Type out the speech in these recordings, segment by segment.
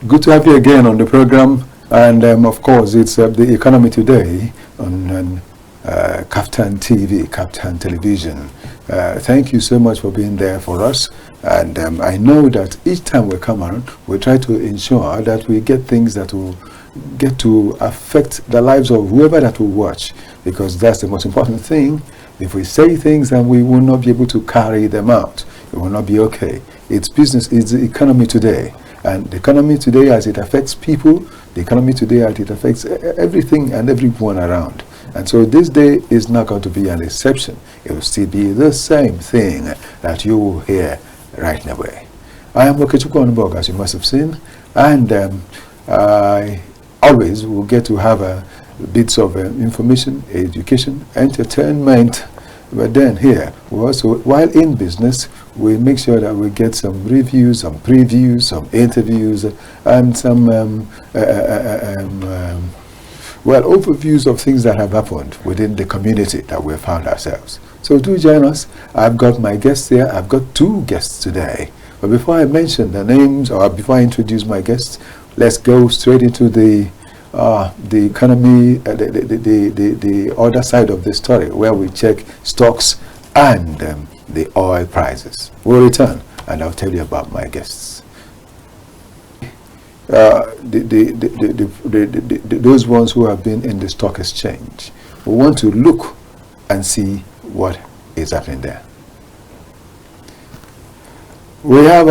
Good to have you again on the program. And of course, it's the economy today on KAFTAN TV, KAFTAN Television. Thank you so much for being there for us. And I know that each time we come around, we try to ensure that we get things that will get to affect the lives of whoever that will watch, because that's the most important thing. If we say things and we will not be able to carry them out, it will not be okay. It's business, it's the economy today. And the economy today, as it affects people, the economy today, as it affects everything and everyone around. And so this day is not going to be an exception. It will still be the same thing that you will hear right away. I am Okechukwu, Onubogu, as you must have seen, and I always will get to have bits of information, education, entertainment. But then here, we also, while in business, we make sure that we get some reviews, some previews, some interviews, and some overviews of things that have happened within the community that we found ourselves. So do join us. I've got my guests here. I've got two guests today. But before I mention the names, or before I introduce my guests, let's go straight into the economy, the other side of the story, where we check stocks and the oil prices. We'll return and I'll tell you about my guests. Those ones who have been in the stock exchange, we want to look and see what is happening there. We have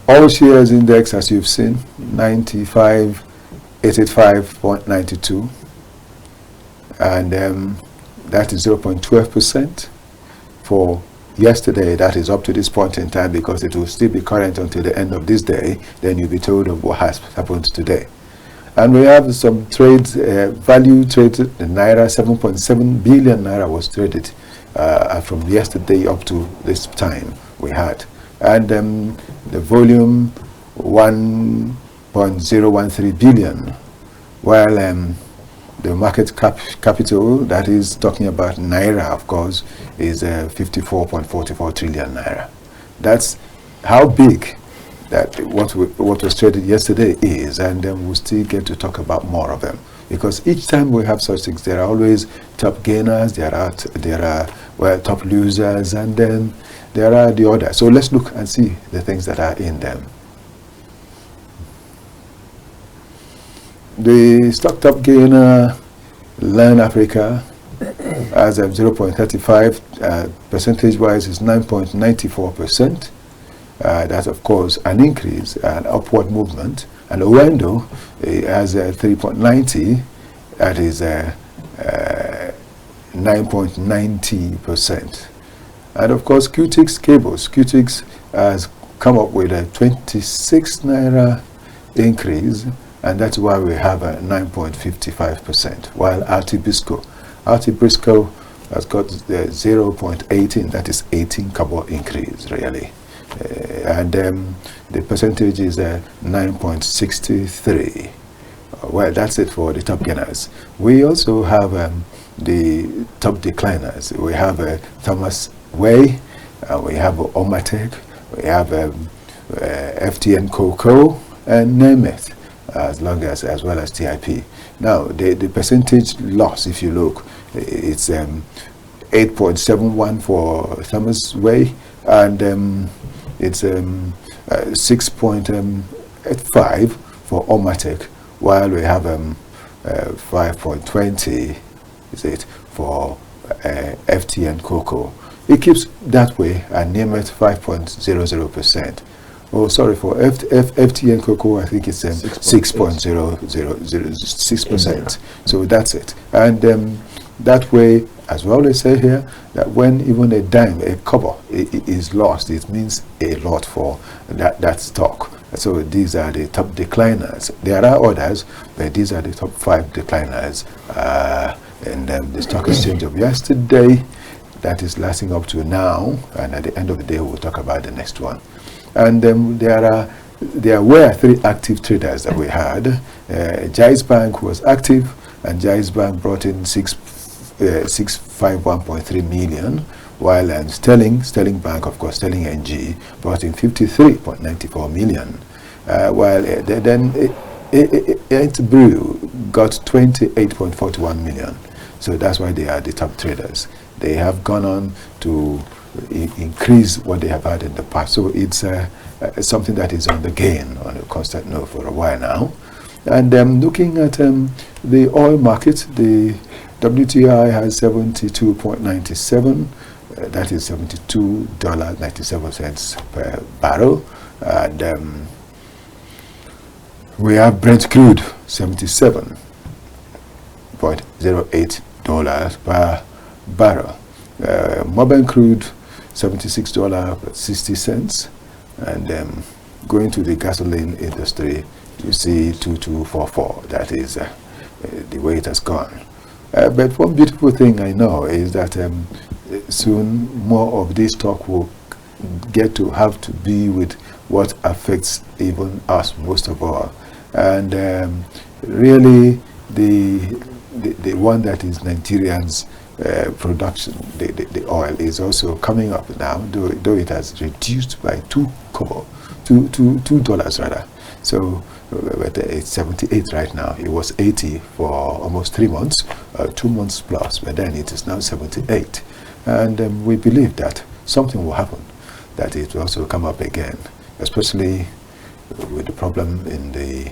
all shares index, as you've seen, 85.92, and that is 0.12% for yesterday. That is up to this point in time, because it will still be current until the end of this day. Then you'll be told of what has happened today. And we have some trades, value traded. The naira, 7.7 billion naira was traded from yesterday up to this time we had. And the volume 1.013 billion, while the market capital, that is talking about naira, of course, is 54.44 trillion naira. That's how big that what was traded yesterday is, and then we'll still get to talk about more of them, because each time we have such things, there are always top gainers, there are top losers, and then there are the others. So let's look and see the things that are in them. The stock top gainer, Land Africa, as of 0.35 percentage-wise is 9.94%. That's of course an increase, an upward movement. And Owendo has 3.90, that is 9.90%. And of course, QTix cables. QTix has come up with a 26 naira increase, and that's why we have a 9.55%. While Altibisco has got 0.18, that is 18 kobo increase really, and the percentage is 9.63. Well, that's it for the top gainers. We also have the top decliners. We have Thomas Way, we have Omatek, we have FTN Cocoa, and name it, as well as TIP. Now the percentage loss, if you look, it's 8.71 for Thomas Way, and it's 6.85 for Omatek, while we have 5.20 is it for FTN Cocoa. It keeps that way, and name it 5.00%. Oh, sorry, for FTN Cocoa, I think it's 6.006%. So that's it. And that way, as we always say here, that when even a dime, a kobo is lost, it means a lot for that stock. So these are the top decliners. There are others, but these are the top 5 decliners. And the stock exchange of yesterday, that is lasting up to now, and at the end of the day we'll talk about the next one. And there were 3 active traders that we had. Jais Bank was active, and Jais Bank brought in 651.3 million, while Sterling Bank, of course, Sterling NG, brought in 53.94 million, while Brew got 28.41 million. So that's why they are the top traders. They have gone on to increase what they have had in the past. So it's something that is on the gain on a constant note for a while now. And looking at the oil market, the WTI has 72.97. That is $72.97 per barrel. And we have Brent crude, $77.08 per barrel. Moben crude, $76.60. And going to the gasoline industry, you see 2244. That is the way it has gone. But one beautiful thing I know is that soon more of this talk will get to have to be with what affects even us most of all. And really the one that is Nigerians' production, the oil, is also coming up now, though it has reduced by $2 rather. So but it's 78 right now. It was 80 for almost 3 months, 2 months plus, but then it is now 78. And we believe that something will happen, that it will also come up again, especially with the problem in the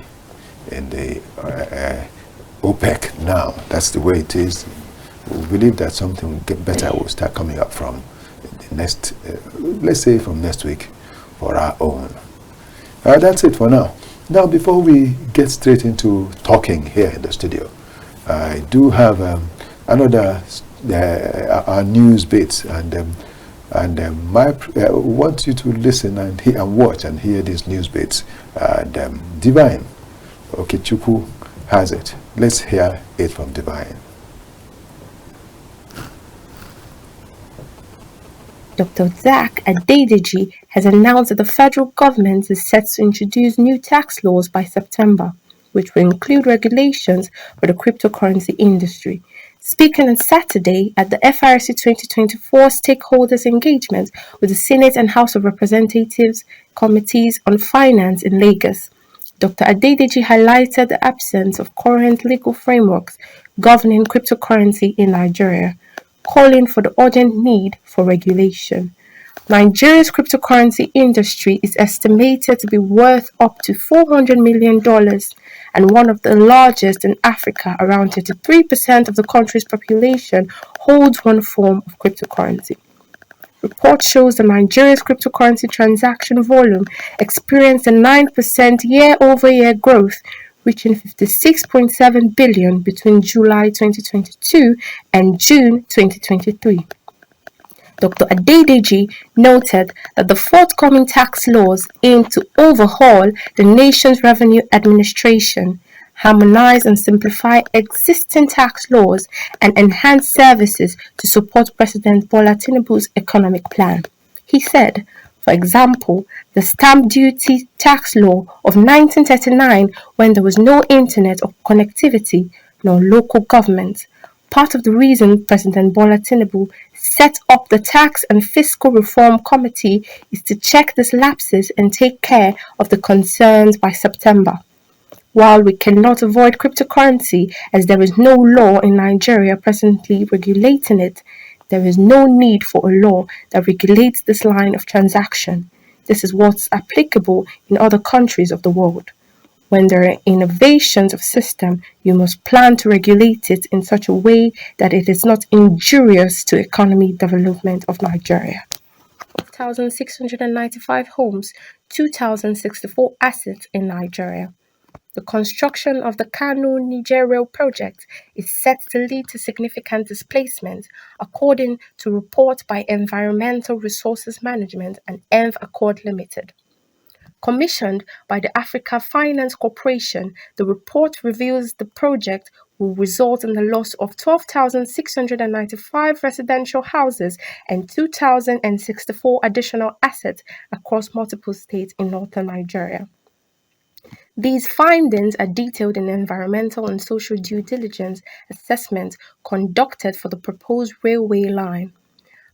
OPEC now. That's the way it is. We believe that something better will start coming up from the next, let's say from next week, for our own. That's it for now. Now, before we get straight into talking here in the studio, I do have another our news bits, and I want you to listen and hear and watch and hear these news bits. And Divine Okechukwu has it. Let's hear it from Divine. Dr. Zach Adedeji has announced that the federal government is set to introduce new tax laws by September, which will include regulations for the cryptocurrency industry. Speaking on Saturday at the FRC 2024 stakeholders engagement with the Senate and House of Representatives Committees on Finance in Lagos, Dr. Adedeji highlighted the absence of current legal frameworks governing cryptocurrency in Nigeria, calling for the urgent need for regulation. Nigeria's cryptocurrency industry is estimated to be worth up to $400 million and one of the largest in Africa. Around 33% of the country's population holds one form of cryptocurrency. Report shows that Nigeria's cryptocurrency transaction volume experienced a 9% year-over-year growth, reaching 56.7 billion between July 2022 and June 2023. Dr. Adedeji noted that the forthcoming tax laws aim to overhaul the nation's revenue administration, harmonize and simplify existing tax laws, and enhance services to support President Bola Tinubu's economic plan. He said, for example, the stamp duty tax law of 1939, when there was no internet or connectivity nor local government. Part of the reason President Bola Tinubu set up the Tax and Fiscal Reform Committee is to check these lapses and take care of the concerns by September. While we cannot avoid cryptocurrency as there is no law in Nigeria presently regulating it, there is no need for a law that regulates this line of transaction. This is what's applicable in other countries of the world. When there are innovations of system, you must plan to regulate it in such a way that it is not injurious to economic development of Nigeria. 1,695 homes, 2,064 assets in Nigeria. The construction of the Kano Niger Rail project is set to lead to significant displacement, according to report by Environmental Resources Management and ENV Accord Limited. Commissioned by the Africa Finance Corporation, the report reveals the project will result in the loss of 12,695 residential houses and 2,064 additional assets across multiple states in northern Nigeria. These findings are detailed in environmental and social due diligence assessments conducted for the proposed railway line.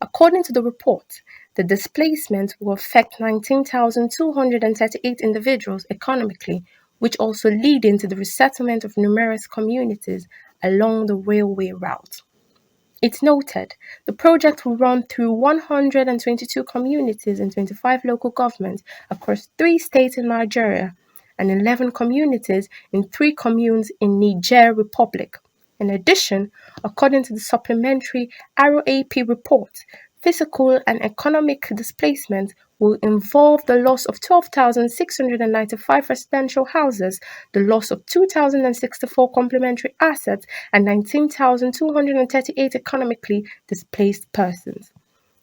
According to the report, the displacement will affect 19,238 individuals economically, which also leading to the resettlement of numerous communities along the railway route. It noted the project will run through 122 communities in 25 local governments across 3 states in Nigeria and 11 communities in 3 communes in Niger Republic. In addition, according to the supplementary ROAP report, physical and economic displacement will involve the loss of 12,695 residential houses, the loss of 2,064 complementary assets, and 19,238 economically displaced persons.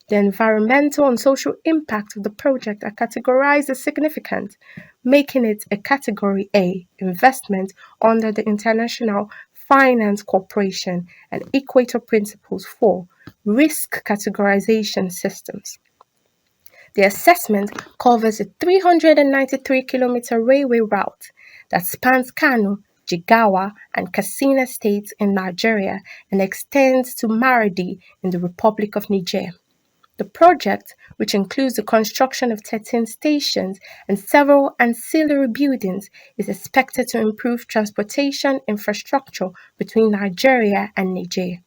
The environmental and social impact of the project are categorized as significant, making it a Category A investment under the International Finance Corporation and Equator Principles for risk categorization systems. The assessment covers a 393-kilometer railway route that spans Kano, Jigawa, and Katsina states in Nigeria and extends to Maradi in the Republic of Niger. The project, which includes the construction of 13 stations and several ancillary buildings, is expected to improve transportation infrastructure between Nigeria and Niger.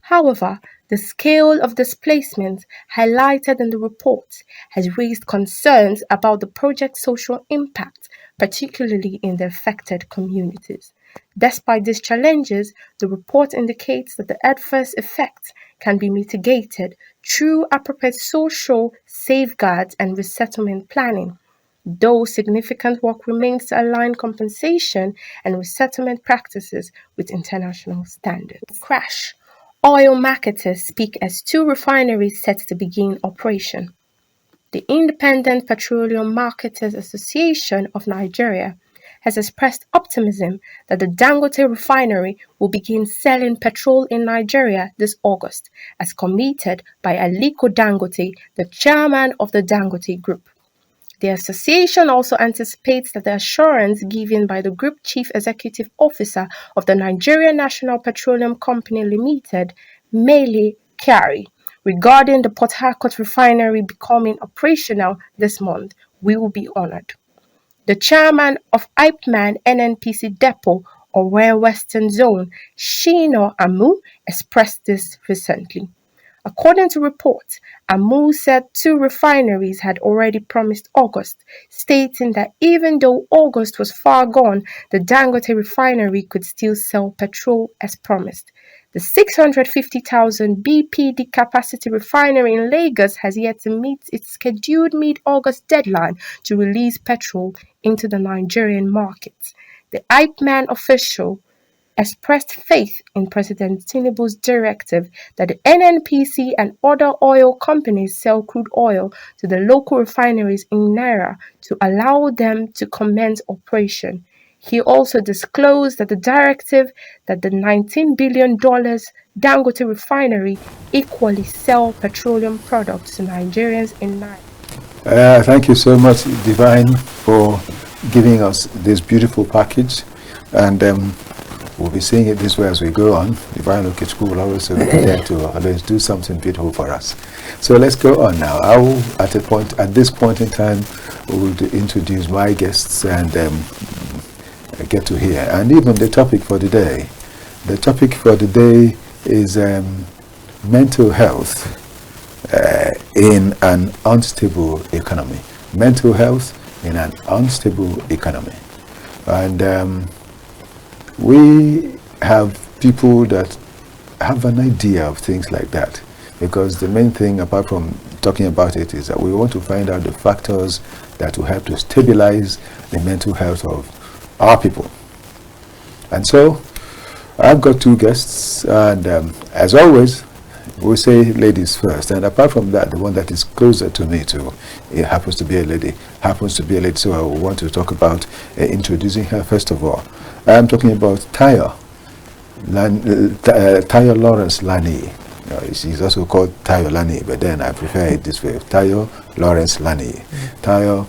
However, the scale of displacement highlighted in the report has raised concerns about the project's social impact, particularly in the affected communities. Despite these challenges, the report indicates that the adverse effects can be mitigated through appropriate social safeguards and resettlement planning, though significant work remains to align compensation and resettlement practices with international standards. Crash. Oil marketers speak as 2 refineries set to begin operation. The Independent Petroleum Marketers Association of Nigeria has expressed optimism that the Dangote refinery will begin selling petrol in Nigeria this August, as committed by Aliko Dangote, the chairman of the Dangote Group. The association also anticipates that the assurance given by the Group Chief Executive Officer of the Nigerian National Petroleum Company Limited, Mele Kyari, regarding the Port Harcourt refinery becoming operational this month will be honored. The chairman of IPMAN NNPC Depot, Owerri Western Zone, Shina Amu, expressed this recently. According to reports, Amu said 2 refineries had already promised August, stating that even though August was far gone, the Dangote refinery could still sell petrol as promised. The 650,000 BPD capacity refinery in Lagos has yet to meet its scheduled mid-August deadline to release petrol into the Nigerian market. The IPMAN official expressed faith in President Tinubu's directive that the NNPC and other oil companies sell crude oil to the local refineries in Naira to allow them to commence operation. He also disclosed that the directive that the $19 billion Dangote refinery equally sell petroleum products to Nigerians in Naira. Thank you so much, Divine, for giving us this beautiful package, and we'll be seeing it this way as we go on. Divine Okechukwu will always be there to always do something beautiful for us. So let's go on now. I will, at this point in time, we will introduce my guests and get to hear. And even the topic for the day. The topic for the day is mental health in an unstable economy. Mental health in an unstable economy. And we have people that have an idea of things like that, because the main thing, apart from talking about it, is that we want to find out the factors that will help to stabilize the mental health of our people. And so I've got 2 guests, and as always, we say ladies first. And apart from that, the one that is closer to me too, it happens to be a lady. So I want to talk about introducing her first of all. I'm talking about Taiwo Lawrence Laniyi. She's also called Taiwo Laniyi, but then I prefer it this way: Taiwo Lawrence Laniyi. Taiwo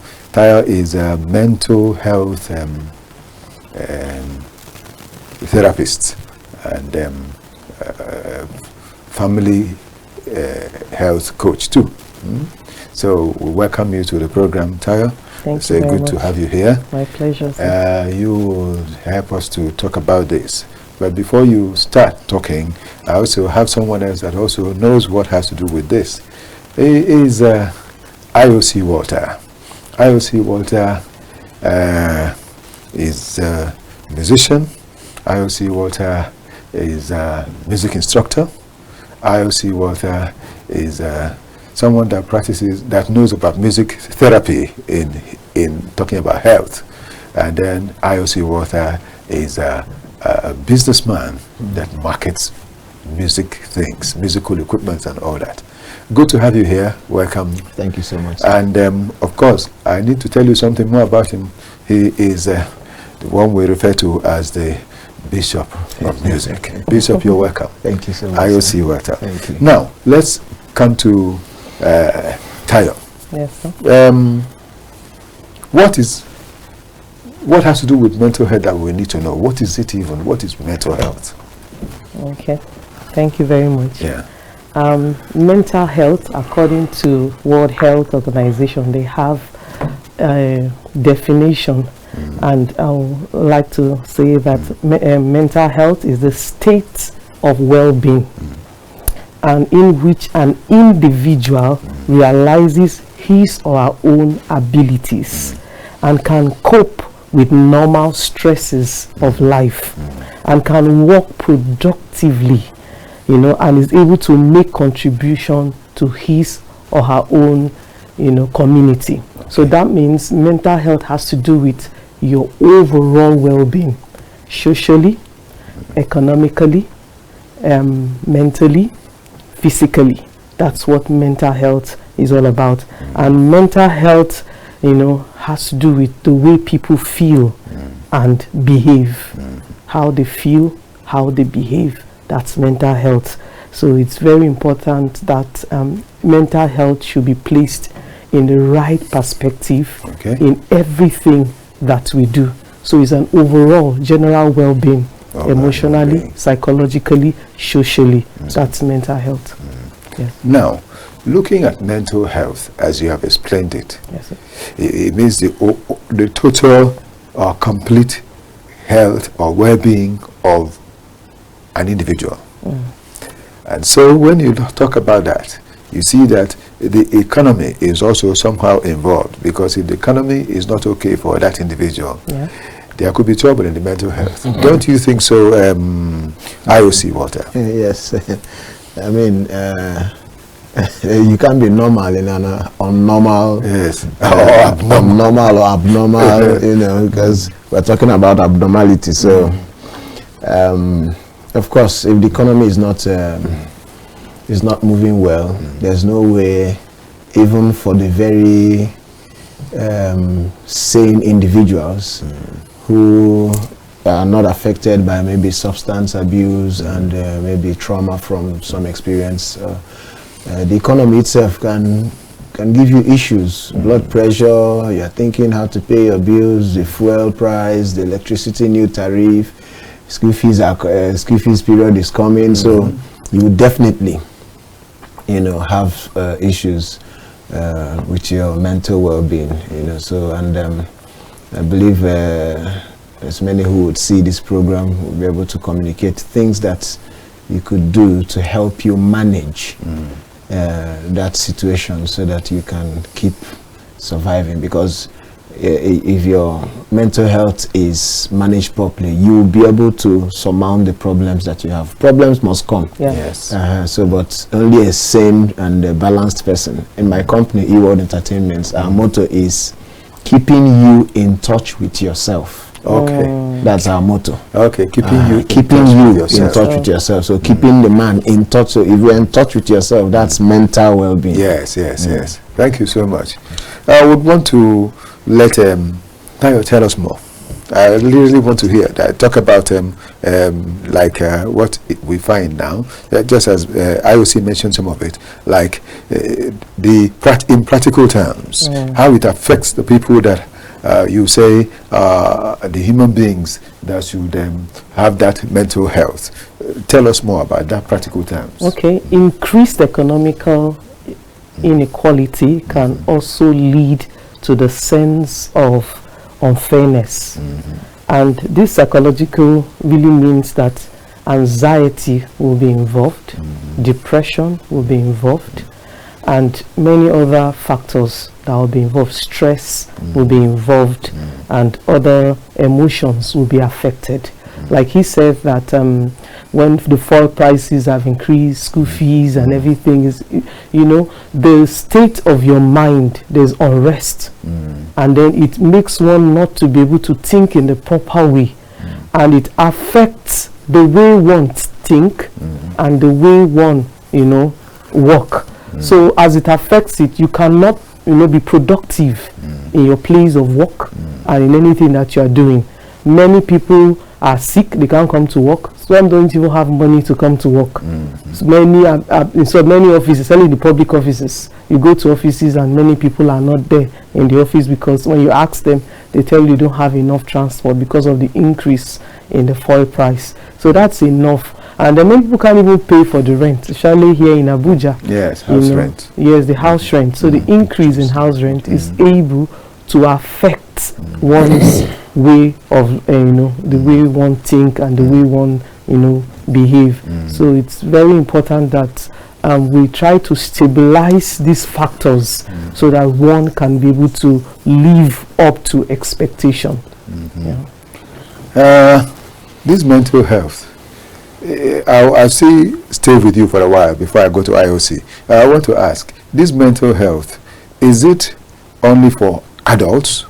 is a mental health therapist and family health coach too. So we welcome you to the program, Taiwo. Thank it's you very good much. to have you here. My pleasure, sir. You will help us to talk about this. But before you start talking, I also have someone else that also knows what has to do with this. He is I.O.C.Walter. I.O.C.Walter is a musician. I.O.C.Walter is a music instructor. I.O.C.Walter is someone that that knows about music therapy in talking about health. And then I.O.C.Walter is a businessman that markets music things, musical equipment and all that. Good to have you here. Welcome. Thank you so much. And of course, I need to tell you something more about him. He is the one we refer to as the Bishop of Music. Bishop, you're welcome. Thank you so much. I.O.C.Walter. Thank you. Now, let's come to Taiwo. Yes, sir. What has to do with mental health that we need to know? What is it even? What is mental health? Okay. Thank you very much. Yeah. Mental health, according to World Health Organization, they have a definition, and I would like to say that mental health is the state of well-being, and in which an individual realizes his or her own abilities and can cope with normal stresses of life and can work productively, and is able to make contribution to his or her own, community. Okay. So that means mental health has to do with your overall well-being, socially, economically, mentally, physically. That's what mental health is all about. And mental health, has to do with the way people feel and behave. How they feel, how they behave. That's mental health. So it's very important that mental health should be placed in the right perspective in everything that we do. So it's an overall general well-being, emotionally, psychologically, socially. That's mental health. Yes. Now, looking at mental health as you have explained it, yes, sir. It means the total or complete health or well-being of an individual. And so when you talk about that, you see that the economy is also somehow involved, because if the economy is not okay for that individual, there could be trouble in the mental health. Don't you think so, I.O.C.Walter? Yes. I mean, you can't be normal in an unnormal, abnormal or abnormal, because we're talking about abnormality. So, of course, if the economy is not moving well, there's no way, even for the very sane individuals who are not affected by maybe substance abuse and maybe trauma from some experience. The economy itself can give you issues, blood pressure, you're thinking how to pay your bills, the fuel price, the electricity new tariff, school fees period is coming, so you definitely, have issues with your mental well-being, so, and I believe there's many who would see this program will be able to communicate things that you could do to help you manage that situation so that you can keep surviving, because if your mental health is managed properly, you will be able to surmount the problems that you have. Problems must come. Yes. So, but only a sane and a balanced person. In my company, E-World Entertainment, our motto is keeping you in touch with yourself. Okay. That's our motto. Okay, keeping you in touch with yourself. So keeping the man in touch. So if you're in touch with yourself, that's mental well-being. Yes. Thank you so much. I would want to let Taiwo tell us more. I really want to hear that. Talk about what we find now. Just as I.O.C. mentioned some of it, like in practical terms, how it affects the people that you say the human beings that should have that mental health. Tell us more about that, practical terms. Okay, increased economical inequality can also lead to the sense of unfairness. And this psychological really means that anxiety will be involved, depression will be involved, and many other factors that will be involved. Stress will be involved, and other emotions will be affected. Like he said that when the fuel prices have increased, school fees and everything is, the state of your mind, there's unrest. And then it makes one not to be able to think in the proper way. And it affects the way one think and the way one, work. So as it affects it, you cannot, be productive in your place of work and in anything that you are doing. Many people are sick, they can't come to work. Some don't even have money to come to work. So many offices, especially the public offices, you go to offices and many people are not there in the office because when you ask them, they tell you don't have enough transport because of the increase in the fuel price. So that's enough. And then many people can't even pay for the rent, especially here in Abuja. Yes, house rent. Yes, the house rent. So the increase in house rent is able to affect one's way of, the way one think and the way one, behave. So it's very important that we try to stabilize these factors so that one can be able to live up to expectation. This mental health, I'll stay with you for a while before I go to IOC. I want to ask, this mental health, is it only for adults?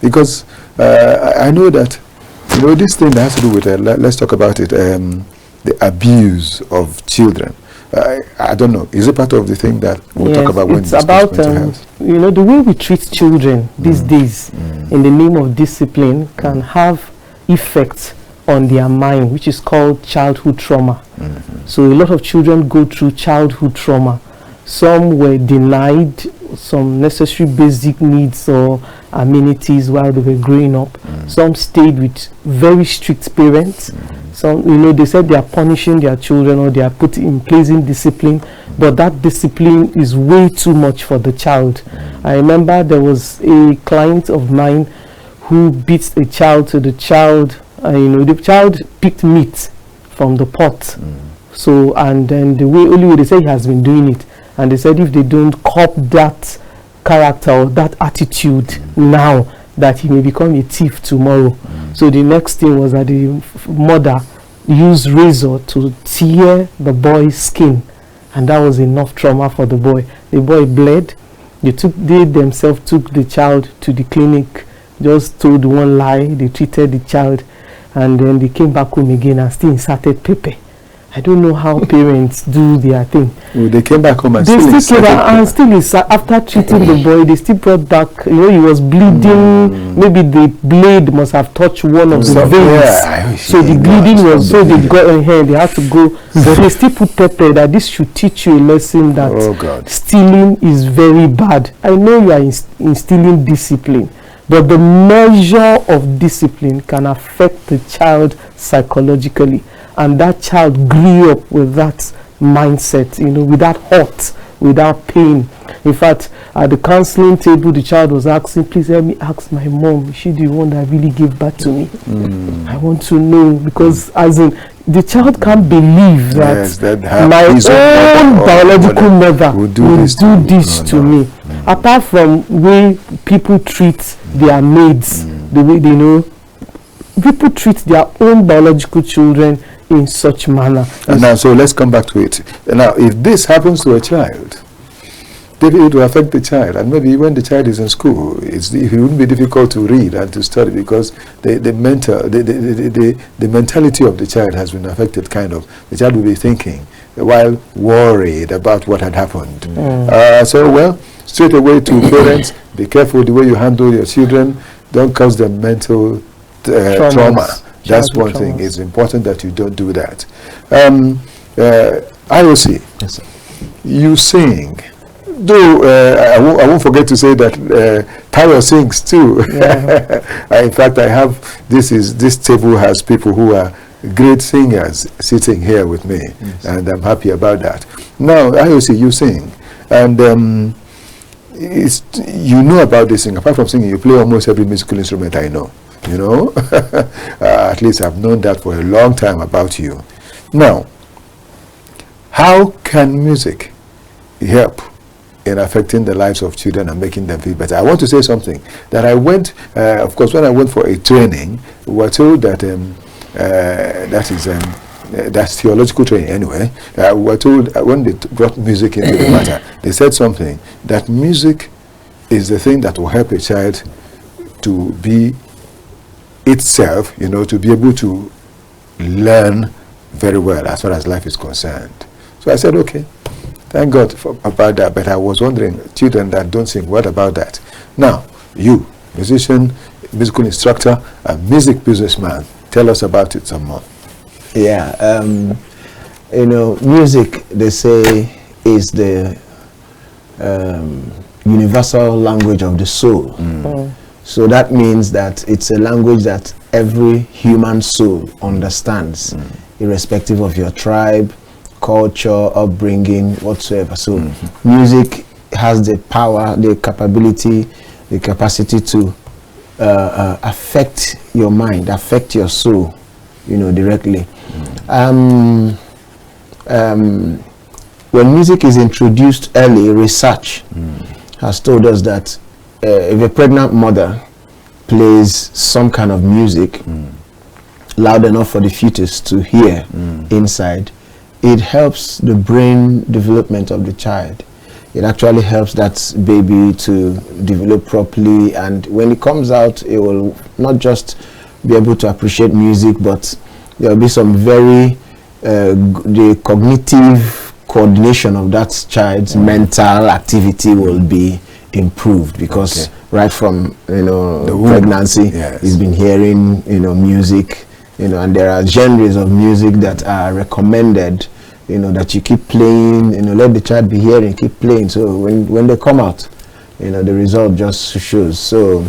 Because I know that, this thing that has to do with, let's talk about it, the abuse of children. I don't know, is it part of the thing that we'll talk about when we discuss mental health? The way we treat children these days in the name of discipline can have effects on their mind, which is called childhood trauma. So a lot of children go through childhood trauma. Some were denied some necessary basic needs or amenities while they were growing up. Some stayed with very strict parents. Some, they said they are punishing their children or they are placing discipline, but that discipline is way too much for the child. I remember there was a client of mine who beat a child to the child. The child picked meat from the pot. So, and then only way they say he has been doing it. And they said if they don't cop that character or that attitude now, that he may become a thief tomorrow. So the next thing was that the mother used razor to tear the boy's skin. And that was enough trauma for the boy. The boy bled. They themselves took the child to the clinic, just told one lie, they treated the child. And then they came back home again and still inserted pepper. I don't know how parents do their thing. Well, they came back home and after treating the boy, they still brought back, he was bleeding. Maybe the blade must have touched one of the veins. So the bleeding was, so they got in here, they had to go. But they still put pepper. That this should teach you a lesson that stealing is very bad. I know you are instilling discipline, but the measure of discipline can affect the child psychologically. And that child grew up with that mindset, without hurt, without pain. In fact, at the counseling table, the child was asking, please help me ask my mom, is she the one that really gave birth to me? I want to know, because as in, the child can't believe that my own biological mother will do this to me. Apart from the way people treat their maids, the way people treat their own biological children in such manner. And now, so let's come back to it. Now, if this happens to a child, it will affect the child, and maybe when the child is in school, it wouldn't be difficult to read and to study because the mentality of the child has been affected. Kind of, the child will be thinking while worried about what had happened. Straight away to parents: be careful the way you handle your children. Don't cause them mental trauma. That's one thing. It's important that you don't do that. IOC, yes, sir. You sing. Though I won't forget to say that Taiwo sings too. Yeah. In fact, I have this table has people who are great singers sitting here with me, and I'm happy about that. Now, I.O.C., you sing, and you know about this thing. Apart from singing, you play almost every musical instrument I know. You know, at least I've known that for a long time about you. Now, how can music help in affecting the lives of children and making them feel better? I want to say something that I went, of course, when I went for a training, we were told that that's theological training anyway. We were told when they brought music into the matter, they said something that music is the thing that will help a child to be itself, you know, to be able to learn very well as far as life is concerned. So I said, okay. Thank God about that, but I was wondering, children that don't sing, what about that? Now, you, musician, musical instructor, and music businessman, tell us about it some more. Yeah, you know, music, they say, is the universal language of the soul. So that means that it's a language that every human soul understands, irrespective of your tribe, culture, upbringing, whatsoever. So music has the power, the capability, the capacity to affect your mind, affect your soul, you know, directly. When music is introduced early, research has told us that if a pregnant mother plays some kind of music loud enough for the fetus to hear inside, it helps the brain development of the child. It actually helps that baby to develop properly, and when it comes out, it will not just be able to appreciate music, but there will be some very the cognitive coordination of that child's mental activity will be improved, because right from, you know, the pregnancy, he's been hearing, you know, music, you know, and there are genres of music that are recommended, you know, that you keep playing, you know, let the child be hearing, keep playing. So when they come out, you know, the result just shows. So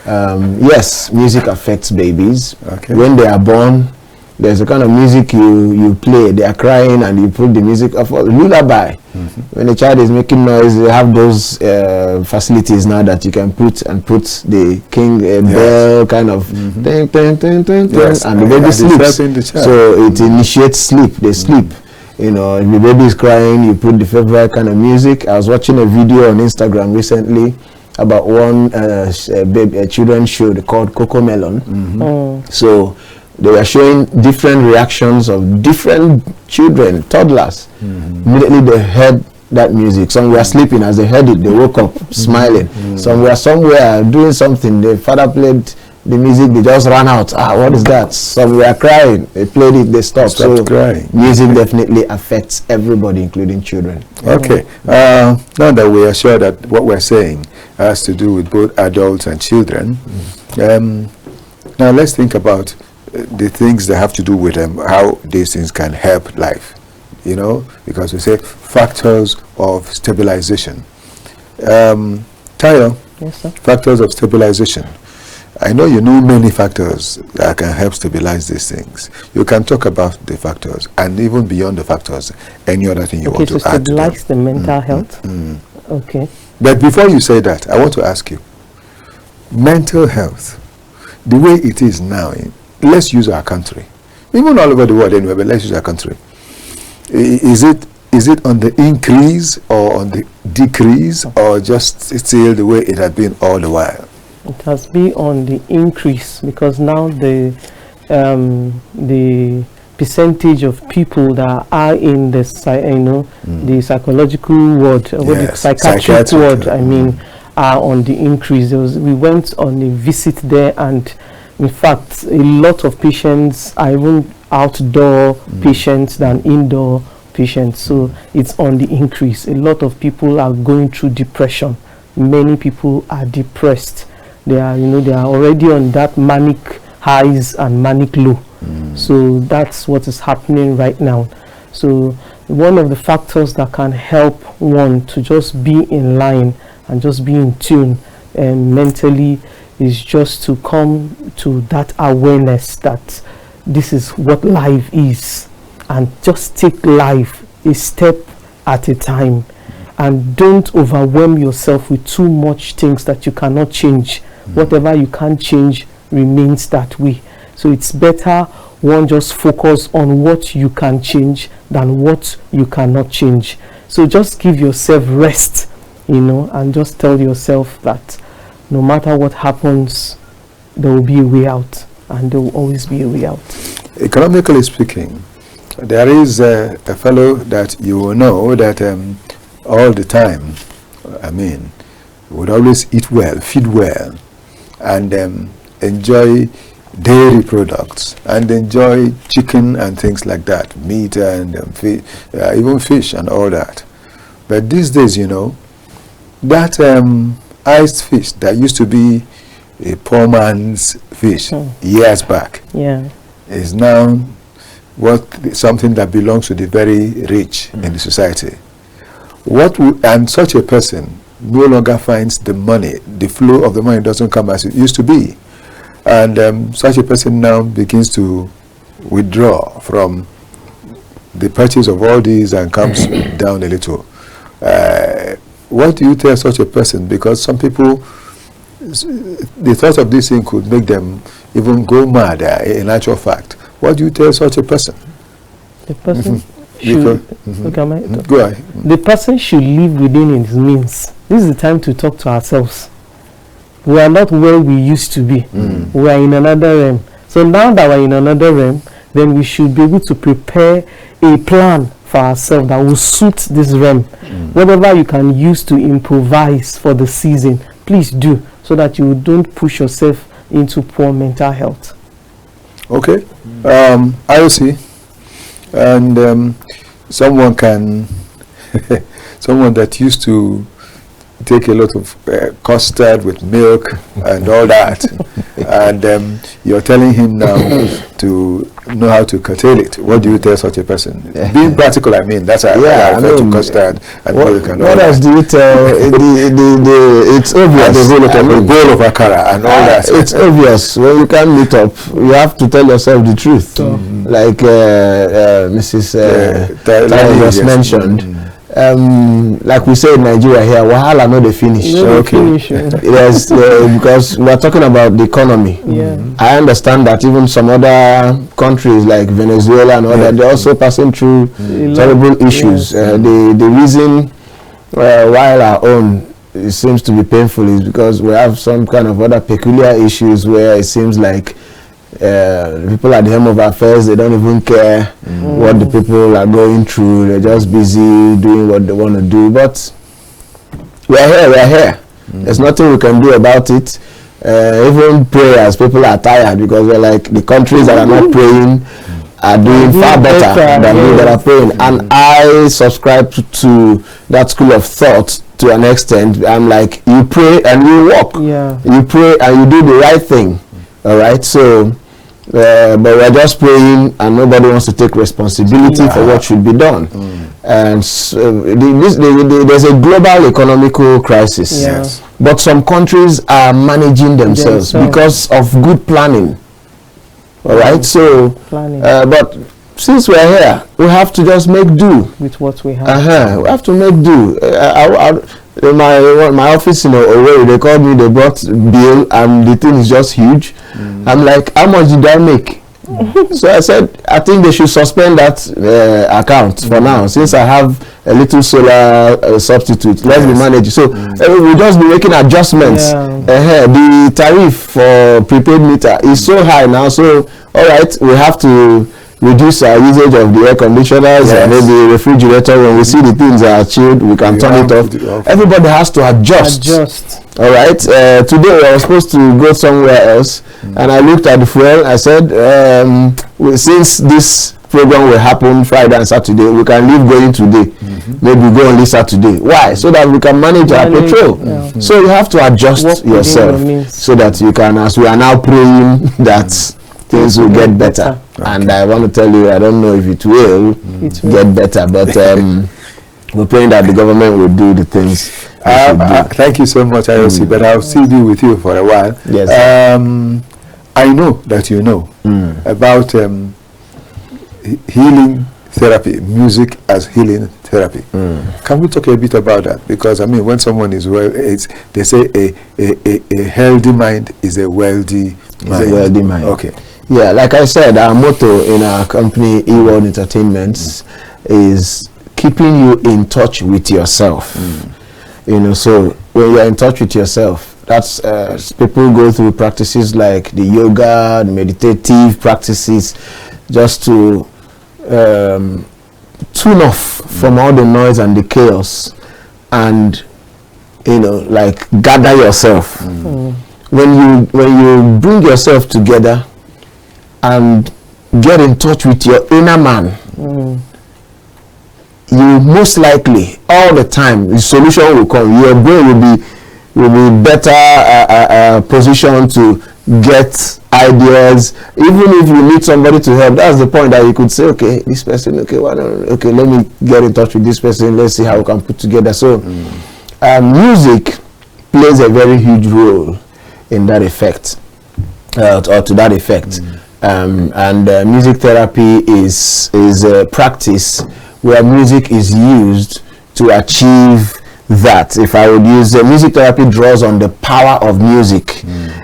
yes, music affects babies. When they are born, there's a kind of music you play. They are crying and you put the music of lullaby. When a child is making noise, they have those facilities now that you can put the king bell kind of ting, ting, ting, ting, ting, and the baby sleeps. So it initiates sleep. They sleep. You know, if the baby is crying, you put the favorite kind of music. I was watching a video on Instagram recently about one children's show called Coco Melon. So they were showing different reactions of different children, toddlers. Immediately they heard that music. Some were sleeping. As they heard it, they woke up smiling. Some were somewhere doing something. The father played the music, they just ran out. What is that? Some were crying. They played it, they stopped. So crying. Music definitely affects everybody, including children. Okay. Now that we are sure that what we're saying has to do with both adults and children, now let's think about the things that have to do with how these things can help life, you know, because we say factors of stabilization. Taiwo, yes, sir. Factors of stabilization. I know you know many factors that can help stabilize these things. You can talk about the factors, and even beyond the factors, any other thing you want to add to them. Stabilize the mental health. Okay. But before you say that, I want to ask you, mental health, the way it is now, let's use our country, even all over the world anyway, but let's use our country. Is it on the increase or on the decrease, or just still the way it had been all the while? It has been on the increase, because now the percentage of people that are in the the psychological ward, or the psychiatric ward, I mean, are on the increase. We went on a visit there, and in fact, a lot of patients are even outdoor patients than indoor patients. So it's on the increase. A lot of people are going through depression. Many people are depressed. They are, they are already on that manic highs and manic low. So that's what is happening right now. So one of the factors that can help one to just be in line and just be in tune mentally is just to come to that awareness that this is what life is, and just take life a step at a time, and don't overwhelm yourself with too much things that you cannot change. Whatever you can't change remains that way. So it's better one just focus on what you can change than what you cannot change. So just give yourself rest, and just tell yourself that no matter what happens, there will be a way out, and there will always be a way out. Economically speaking, there is a fellow that you will know that all the time, would always eat well, feed well, and enjoy dairy products, and enjoy chicken and things like that, meat and even fish and all that. But these days, that iced fish that used to be a poor man's fish years back is now something that belongs to the very rich in the society. And such a person no longer finds the money, the flow of the money doesn't come as it used to be. And such a person now begins to withdraw from the purchase of all these and comes down a little. What do you tell such a person? Because some people, the thought of this thing could make them even go mad, in actual fact. What do you tell such a person? The person should, go ahead. The person should live within his means. This is the time to talk to ourselves. We are not where we used to be. We are in another realm. So now that we're in another realm, then we should be able to prepare a plan for ourselves that will suit this realm. Whatever you can use to improvise for the season, please do, so that you don't push yourself into poor mental health. Okay. I.O.C. and someone that used to take a lot of custard with milk and all that, and you're telling him now to know how to curtail it. What do you tell such a person? Being practical, that's I refer to custard and milk and all that. What else do you tell? It's obvious. The bowl of akara and all that. It's obvious. When you can't meet up, you have to tell yourself the truth. Like Mrs. Taiwo just mentioned. Like we say in Nigeria here, wahala no dey finish. Yes, because we are talking about the economy. I understand that even some other countries like Venezuela and all that, they're also passing through terrible issues. The reason why our own it seems to be painful is because we have some kind of other peculiar issues where it seems like people at the helm of affairs, they don't even care what the people are going through. They're just busy doing what they want to do. But we're here. There's nothing we can do about it. Even prayers, people are tired because we're like, the countries that are not praying are doing far better than those that are praying. And I subscribe to that school of thought to an extent. I'm like, you pray and you walk. You pray and you do the right thing. All right, so but we're just praying and nobody wants to take responsibility for what should be done. And so, there's a global economical crisis, but some countries are managing themselves because of good planning. All right, so but since we're here, we have to just make do with what we have. We have to make do. In my office, Owerri, they called me, they brought bill and the thing is just huge. I'm like, how much did I make? So I said, I think they should suspend that account for now, since I have a little solar substitute. Let's be managed. So we'll just be making adjustments. The tariff for prepaid meter is so high now, so all right, we have to reduce our usage of the air conditioners and maybe refrigerator. When we see the things are chilled, we can turn it off. Everybody has to adjust. All right. Today we were supposed to go somewhere else, and I looked at the fuel. I said, since this program will happen Friday and Saturday, we can leave going today. Maybe go only Saturday. Why? So that we can manage our petrol. So you have to adjust yourself so that you can, as we are now praying that things will get better. And I want to tell you, I don't know if it will get better, but we're praying that the government will do the things. Thank you so much, I.O.C., but I'll still be with you for a while. Yes. I know that you know about healing therapy, music as healing therapy. Can we talk a bit about that? Because I mean, when someone is well, they say a healthy mind is a wealthy mind. A wealthy mind. Okay. Yeah, like I said, our motto in our company, E-World Entertainments, is keeping you in touch with yourself. You know, so when you're in touch with yourself, that's people go through practices like the yoga, the meditative practices, just to tune off from all the noise and the chaos, and you know, like gather yourself. When you bring yourself together and get in touch with your inner man, you most likely all the time the solution will come. Your brain will be better positioned to get ideas. Even if you need somebody to help, that's the point that you could say, okay, this person, okay, let me get in touch with this person, let's see how we can put together. So music plays a very huge role in that effect, or to that effect. And music therapy is a practice where music is used to achieve that. If I would use music therapy, draws on the power of music,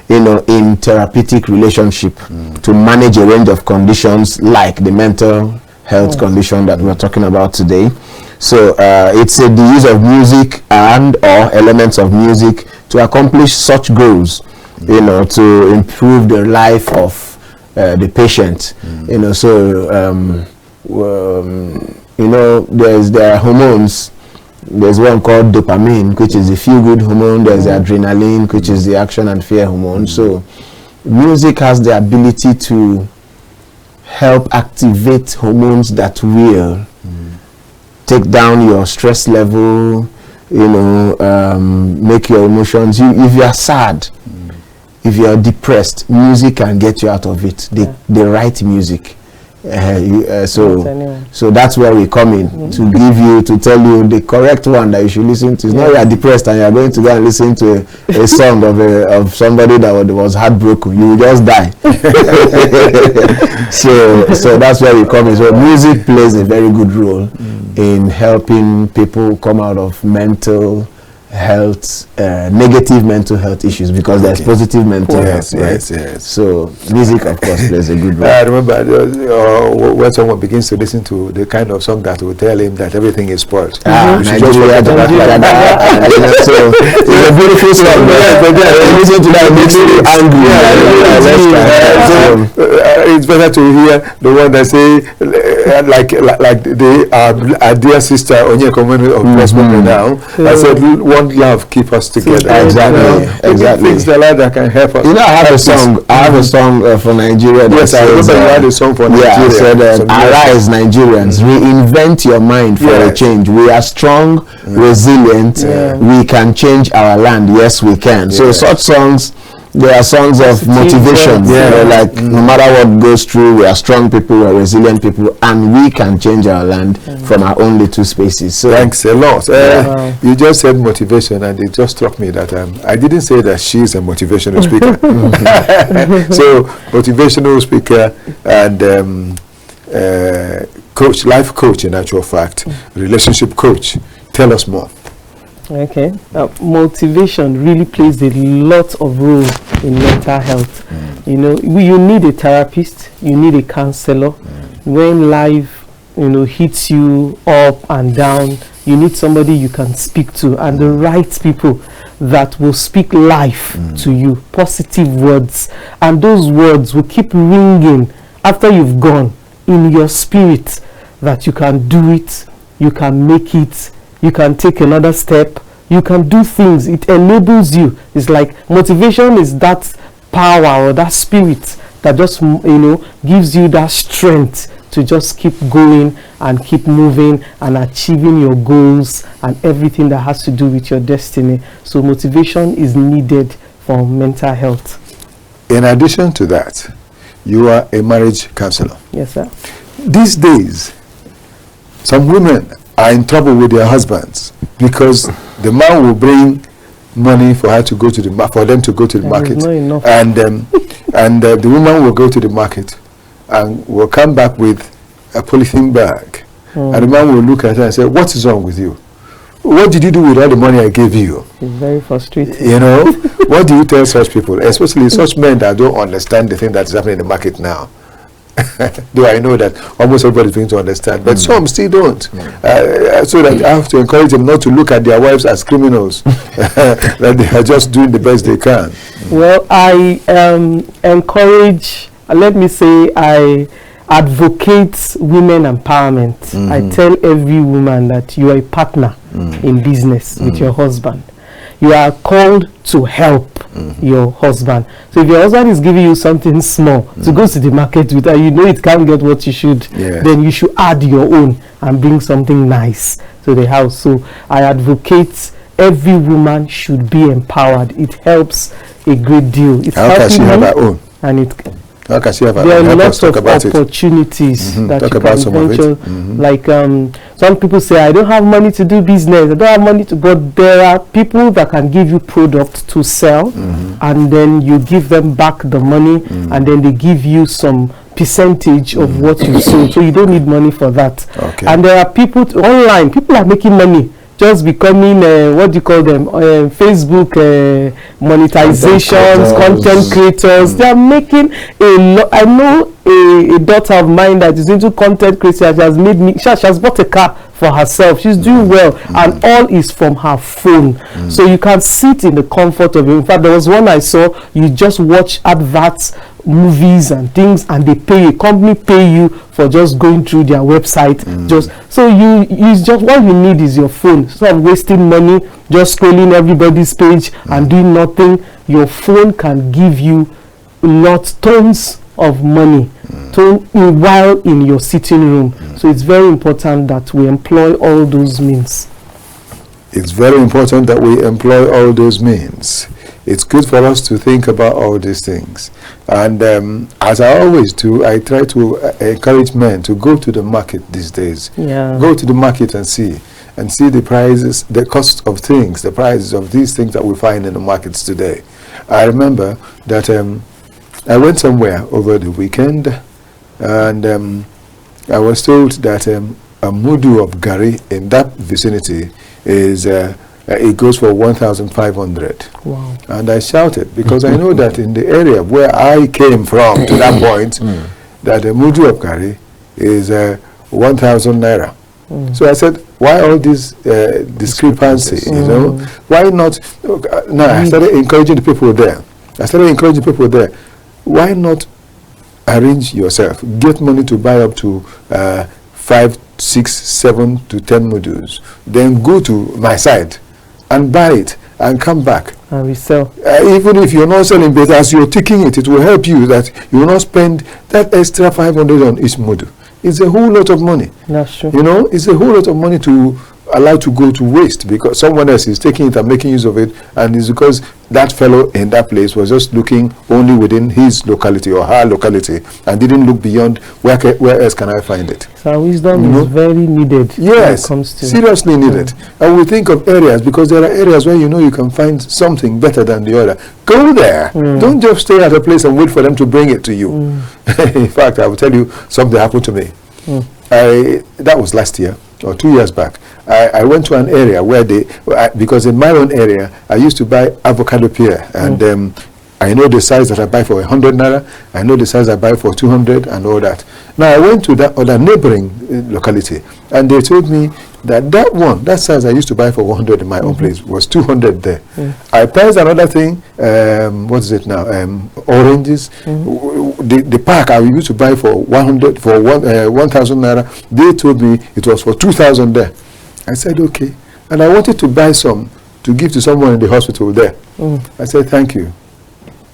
you know, in therapeutic relationship to manage a range of conditions like the mental health condition that we're talking about today. So it's the use of music and or elements of music to accomplish such goals, you know, to improve the life of the patient. You know, so you know, there are hormones. There's one called dopamine, which is the feel-good hormone. There's the adrenaline, which is the action and fear hormone. So music has the ability to help activate hormones that will take down your stress level, you know, make your emotions. If you are sad, if you are depressed, music can get you out of it. The right music. So that's where we come in to tell you the correct one that you should listen to. It's not you are depressed and you are going to go and listen to a song of somebody that was heartbroken. You will just die. so that's where we come in. So music plays a very good role in helping people come out of mental health, negative mental health issues, because there's positive mental health, right? Yes. So music, of course, plays a good role. I remember when someone begins to listen to the kind of song that will tell him that everything is spoiled. Nigeria, so it's a beautiful song. Listen to that, it makes you angry. It's better to hear the one that say like our dear sister Onye Komunu of Westminster now. I said, "One love keep us together." Exactly. Things that can help us. You know, I have a song for Nigeria. Yes, I remember you had a song for Nigeria. Yeah, I said, "Arise, Nigerians! Reinvent your mind for a change. We are strong, resilient. We can change our land. Yes, we can." So such songs. There are songs of motivation, you know, like no matter what goes through, we are strong people, we are resilient people, and we can change our land from our own little spaces. So thanks a lot. You just said motivation, and it just struck me that I didn't say that she's a motivational speaker. So motivational speaker and coach, life coach in actual fact, relationship coach. Tell us more. Okay, motivation really plays a lot of role in mental health. You know, you need a therapist, you need a counselor. When life, you know, hits you up and down, you need somebody you can speak to, and the right people that will speak life to you, positive words, and those words will keep ringing after you've gone in your spirit, that you can do it, you can make it, you can take another step, you can do things. It enables you. It's like motivation is that power or that spirit that just, you know, gives you that strength to just keep going and keep moving and achieving your goals and everything that has to do with your destiny. So motivation is needed for mental health. In addition to that, you are a marriage counselor. Yes, sir. These days, some women are in trouble with their husbands because the man will bring money for her to go to for them to go to the market, and the woman will go to the market and will come back with a polythene bag, and the man will look at her and say, "What is wrong with you? What did you do with all the money I gave you?" It's very frustrating. You know, what do you tell such people, especially such men that don't understand the thing that is happening in the market now? Though I know that almost everybody is going to understand, but some still don't. So that I have to encourage them not to look at their wives as criminals, that they are just doing the best they can. Well, I encourage, let me say, I advocate women empowerment. I tell every woman that you are a partner in business with your husband. You are called to help your husband. So if your husband is giving you something small to go to the market with, and you know it can't get what you should, then you should add your own and bring something nice to the house. So I advocate every woman should be empowered. It helps a great deal. It's How can she have her own? And it How can she have there are lots of that opportunities that talk you about can some of it. venture. Like some people say, I don't have money to do business, I don't have money to, but there are people that can give you products to sell, and then you give them back the money, and then they give you some percentage of what you sold. So you don't need money for that. Okay. And there are people online, people are making money just becoming what do you call them, Facebook monetizations, content creators. They are making a lot. I know a daughter of mine that is into content creation. She has made me, she has bought a car for herself. She's doing well, and all is from her phone. So you can sit in the comfort of it. In fact, there was one I saw, you just watch adverts, movies and things, and they pay, a company pay you for just going through their website. Just so you just, what you need is your phone. Instead of wasting money just scrolling everybody's page and doing nothing, your phone can give you tons of money while in your sitting room. So it's very important that we employ all those means. It's very important that we employ all those means. It's good for us to think about all these things. And as I always do, I try to encourage men to go to the market these days. Go to the market and see the prices, the cost of things, the prices of these things that we find in the markets today. I remember that I went somewhere over the weekend, and I was told that a mudu of gari in that vicinity is it goes for 1,500. Wow. And I shouted because I know that in the area where I came from to that point, that a mudu of gari is 1,000 naira. So I said, why all this discrepancy? You know, why not? No, I started encouraging the people there. Why not arrange yourself? Get money to buy up to 5, 6, 7 to 10 modules. Then go to my side and buy it and come back. And we sell. Even if you're not selling, but as you're taking it, it will help you that you will not spend that extra 500 on each module. It's a whole lot of money. That's true. You know, it's a whole lot of money to allow to go to waste because someone else is taking it and making use of it, and it's because that fellow in that place was just looking only within his locality or her locality and didn't look beyond where else can I find it. So wisdom is very needed. Yes, when it comes to seriously needed. And we think of areas because there are areas where you know you can find something better than the other. Go there. Don't just stay at a place and wait for them to bring it to you. In fact, I will tell you something happened to me. That was last year or 2 years back. I went to an area where because in my own area I used to buy avocado pear, and I know the size that I buy for 100 naira, I know the size I buy for 200 and all that. Now I went to that other neighboring locality, and they told me that size I used to buy for 100 in my own place was 200 there. I priced another thing, what is it now, oranges. The pack I used to buy for 100 for 1,000 naira, they told me it was for 2,000 there. I said okay, and I wanted to buy some to give to someone in the hospital there. I said thank you,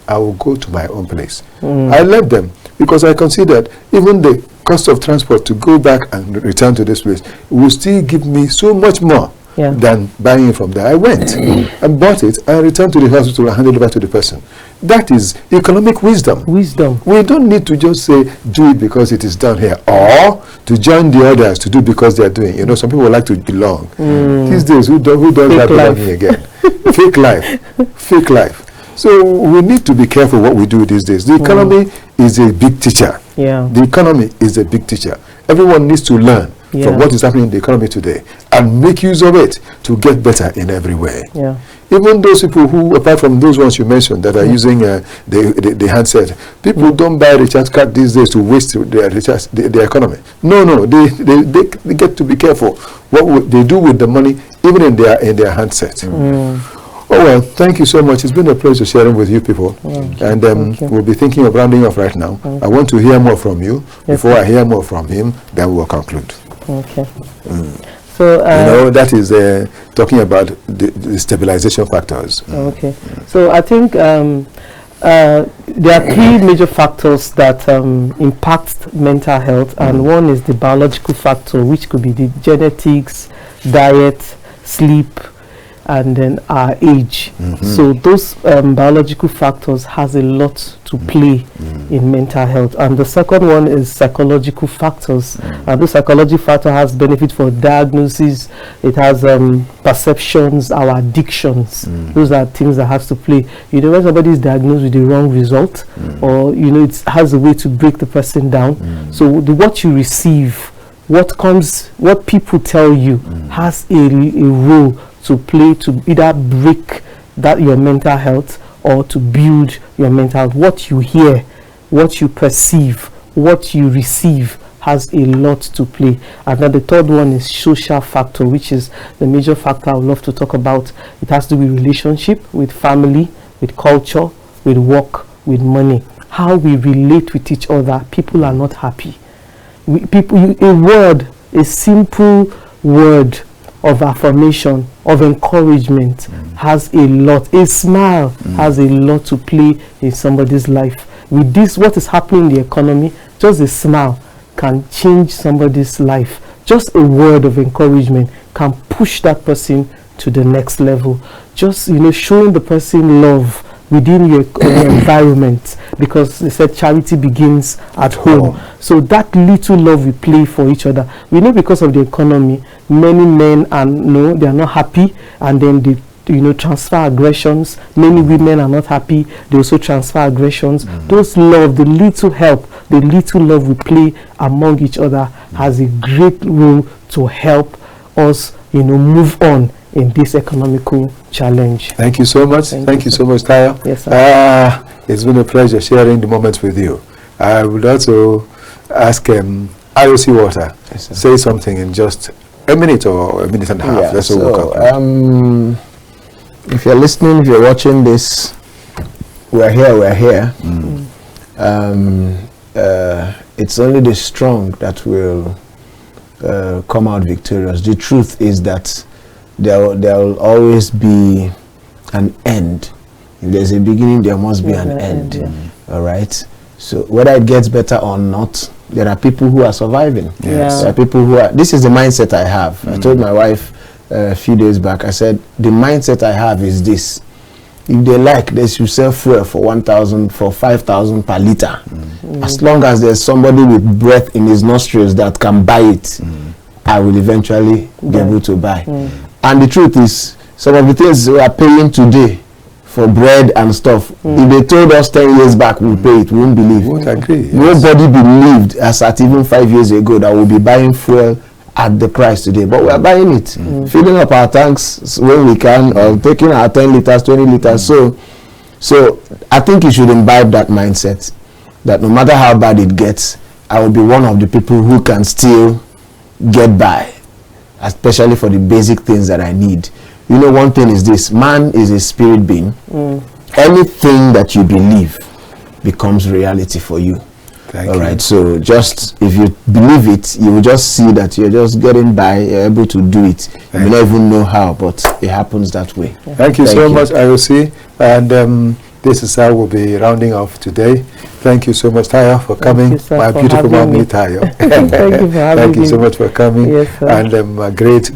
I will go to my own place. I left them because I considered even the cost of transport to go back and return to this place will still give me so much more than buying it from there. I went and bought it and returned to the hospital and handed it back to the person. That is economic wisdom. We don't need to just say, do it because it is done here, or to join the others to do because they are doing. You know, some people like to belong. These days, who does that belonging again? Fake life. So we need to be careful what we do these days. The economy is a big teacher. The economy is a big teacher. Everyone needs to learn from what is happening in the economy today and make use of it to get better in every way. Even those people who, apart from those ones you mentioned that are using the handset, people don't buy recharge card these days to waste their economy. No, they get to be careful what they do with the money, even in their handset. Oh well, thank you so much. It's been a pleasure sharing with you people. And we'll be thinking of rounding off right now. I want to hear more from you. Before I hear more from him, then we'll conclude. Okay. So you know, that is talking about the stabilization factors. Okay. So I think there are three major factors that impact mental health, and one is the biological factor, which could be the genetics, diet, sleep, and then our age. So those biological factors has a lot to play in mental health. And the second one is psychological factors. And the psychological factor has benefit for diagnosis. It has perceptions, our addictions. Those are things that has to play. You know, when somebody is diagnosed with the wrong result, or you know, it has a way to break the person down. So what you receive, what people tell you has a role to play to either break your mental health or to build your mental health. What you hear, what you perceive, what you receive has a lot to play. And then the third one is social factor, which is the major factor I would love to talk about. It has to do with relationship, with family, with culture, with work, with money. How we relate with each other. People are not happy. A simple word of affirmation, of encouragement has a lot. A smile has a lot to play in somebody's life. With this, what is happening in the economy, just a smile can change somebody's life. Just a word of encouragement can push that person to the next level. Just, you know, showing the person love within your environment, because they said charity begins at home. So that little love we play for each other. We know because of the economy, many men they are not happy, and then they transfer aggressions. Many women are not happy, they also transfer aggressions. Those love, the little help, the little love we play among each other has a great role to help us, move on in this economical challenge. Thank you so much. Thank you so much, Taiwo. Yes, sir. It's been a pleasure sharing the moments with you. I would also ask I.O.C.Walter, say something in just a minute or a minute and a half. That's all we'll conclude. If you're listening, if you're watching this, we're here. It's only the strong that will come out victorious. The truth is that there will always be an end. If there's a beginning, there must be an end. All right. So whether it gets better or not, there are people who are surviving. Yes. There are people who are. This is the mindset I have. I told my wife a few days back. I said the mindset I have is this: if they like, they should sell fuel for 1,000, for 5,000 per liter. As long as there's somebody with breath in his nostrils that can buy it, I will eventually be able to buy. And the truth is, some of the things we are paying today for bread and stuff, if they told us 10 years back we'll pay it, we won't believe. Won't agree. Nobody believed, as at even 5 years ago, that we'll be buying fuel at the price today, but we are buying it, filling up our tanks when we can, or taking our 10 liters, 20 liters. So I think you should imbibe that mindset, that no matter how bad it gets, I will be one of the people who can still get by, especially for the basic things that I need. You know, one thing is this: man is a spirit being. Anything that you believe becomes reality for you. All right, so just if you believe it, you will just see that you're just getting by, you're able to do it. You may not even know how, but it happens that way. Thank you so much, I.O.C. And This is how we'll be rounding off today. Thank you so much, Taiwo, for coming. You, sir, my for beautiful mommy, me. Taiwo. Thank you for having Thank you me. so much for coming. Yes, sir. And my great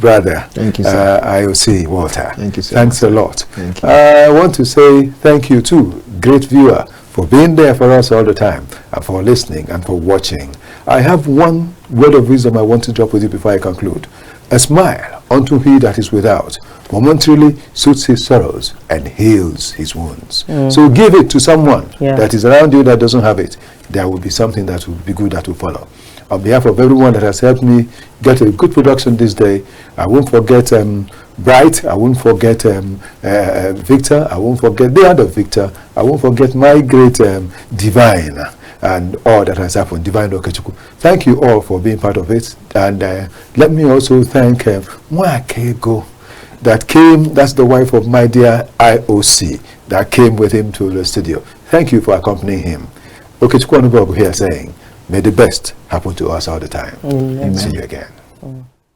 brother, Thank you, sir. I.O.C.Walter. Thank you, sir. Thanks a lot. Thank you. I want to say thank you too, great viewer, for being there for us all the time, and for listening and for watching. I have one word of wisdom I want to drop with you before I conclude. A smile unto he that is without momentarily soothes his sorrows and heals his wounds. So give it to someone that is around you that doesn't have it. There will be something that will be good that will follow. On behalf of everyone that has helped me get a good production this day, I won't forget Bright, I won't forget Victor, I won't forget the other Victor, I won't forget my great Divine and all that has happened, Divine Okechukwu. Thank you all for being part of it. And let me also thank Mwakego that came, that's the wife of my dear I.O.C. that came with him to the studio. Thank you for accompanying him. Okechukwu Onubogu here saying, may the best happen to us all the time. Amen. See you again.